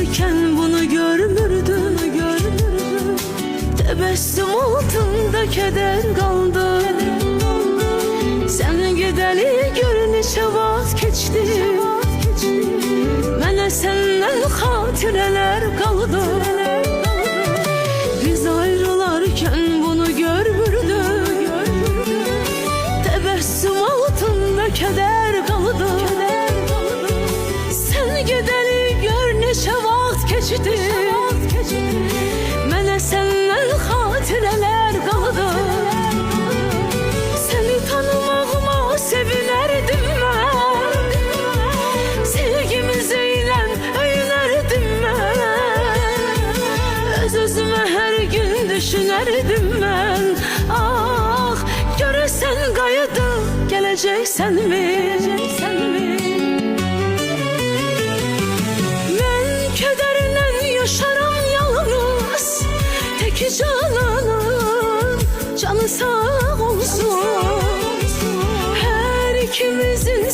yaşarken bunu görmürdüm. Tebessüm altında keder kaldı. Sen gideli gör neçe vazgeçti. Mənə səndən xatirələr qaldı. Biz ayrılarken bunu görmürdüm. Tebessüm altında keder kaldı. Sen gideli gör neçe vaxt keçdi. Mənə səndən xatirələr qaldı. Səni tanımağıma sevinərdim mən. Sevgimizi ilə öyünərdim mən. Öz-özümə hər gün düşünərdim mən. Ah, görəsən qayıdıb gələcəksənmi? Mən kədərlə yaşaram yalnız. Tək cananın canı sağ olsun. Her ikimizin